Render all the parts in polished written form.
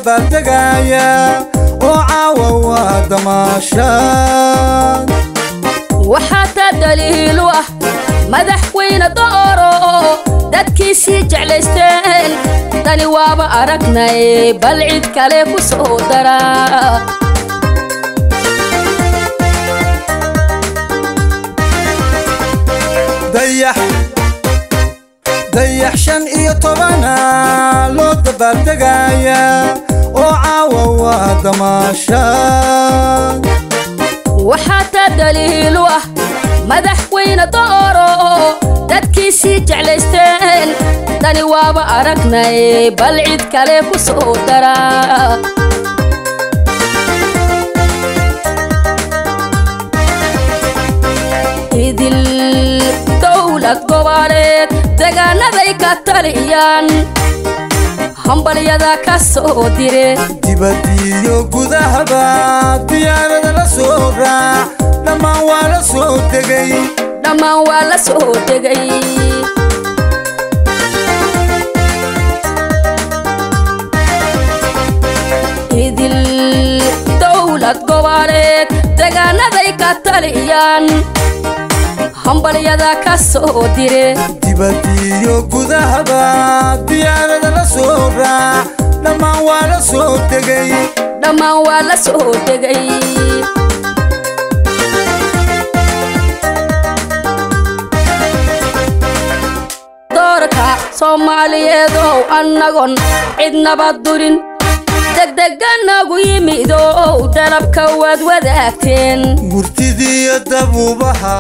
dabaaldegaya oo caawa waa damaashaan waxaa daliil u ah madaxweyne dooro dadkiisii jeclaysteen tani waaba aragnay bal cid kale ku soo dara dayax 15 loo dabaaldegaya oo caawa waa damaashaan waxaa daliil u ah madaxweyne dooro dadkiisii jeclaysteen tani waaba aragnay bal cid kale ku soo dara idil dawlad goboleed deegaanaday ka taliyaan hambalyada ka soo dire dibadiyo gudahaba diyaarada la soo raac dhammaan waa la soo degay idil dawlad goboleed deegaanaday ka taliyaan hambalyada ka soo dire dibadiyo gudahaba diyaarada la soo raac dhammaan waa la soo degay doorka Soomaaliyeed oo annagon cidnaba durin degdeganagu yimido dalabka wad wadaagteen murtidiyo dabuubaha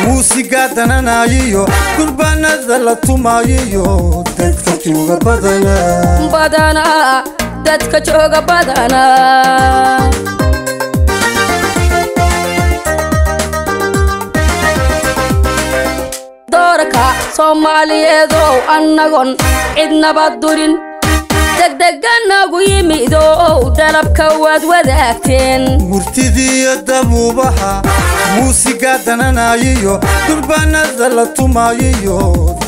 muusiga dananayo qurbanada la tumayo dadka jooga badana doorka Soomaaliyeed oo annagon cidnaba durin degdeganagu yimido dalabka wad wadaagteen murtidiyo dabuubaha muusiga dananayo qurbanada la tumayo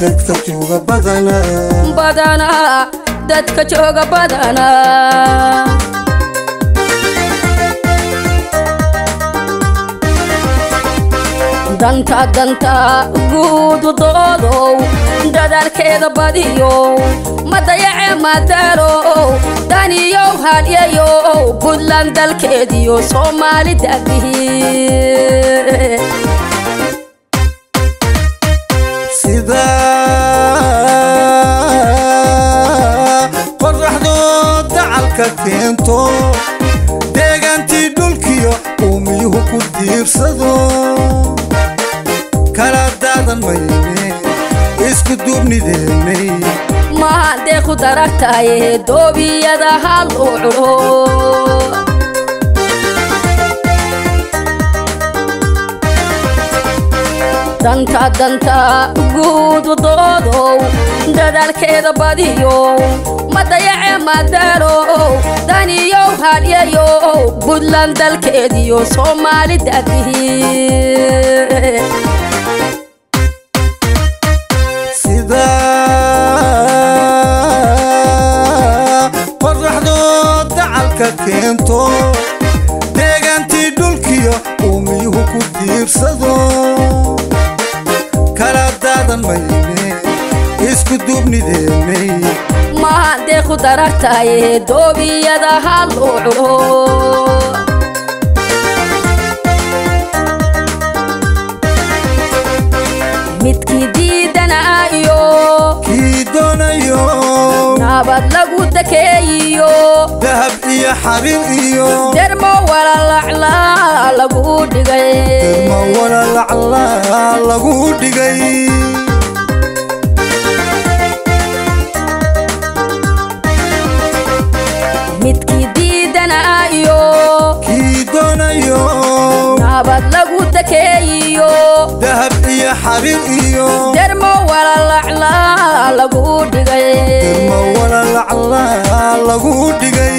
dadka jooga badana danta guud doodow dadaalkeeda badiyo madayace madaro daniyo haliyo Puntland dalkeediyo Soomaali dadii sida qorraxdo dacalka keento deegaantii dhulkiyo uumiyuhu ku diirsado kala daadan mayne isku duubnideennay maande ku daragtay doobiyada hal u culo danta guud doodow dadaalkeeda badiyo madayace madaro daniyo haliyo Puntland dalkeediyo Soomaali dadii sida qorraxdo dacalka keento deegaantii dhulkiyo uumiyuhu ku diirsado kala daadan mayne isku duubnideennay maande ku daragtay doobiyada hal u culo midkii diidanayo kii doonayo nabad lagu dakeeyo dahab iyo xariir iyo dermo walaalacla lagu dhigay midkii diidanayo kii doonayo nabad lagu dakeeyo dahab iyo xariir iyo dermo walaalacla lagu dhigay lagu dhigay